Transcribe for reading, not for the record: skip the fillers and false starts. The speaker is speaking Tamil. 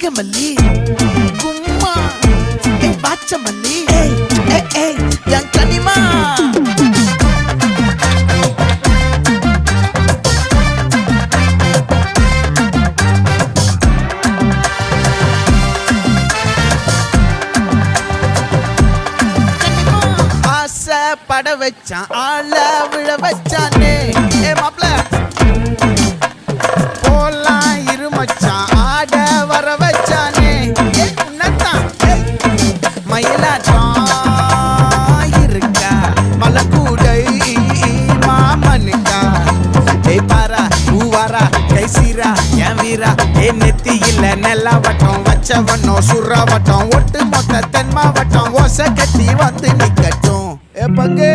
வாங்கமல்லி கும்மா பாச்சமல்லி என் கனிமா பட வச்சான் ஆள விழ வச்சானே மாப்ள போலாம் இருமச்சான் ஆட வர வச்சானே உன்னதான் மயிலாட்டம் இருக்கா மலக்கூடை மாமனுக்கா பாரா பூவாரா கைசீரா என் வீரா நெத்தி இல்ல நெல்லாவட்டம் வச்சவட்டம் சுறாவட்டம் ஒட்டு மொத்த தென் மாவட்டம் ஓசை கட்டி வந்து நிக்கட்டும் பங்கே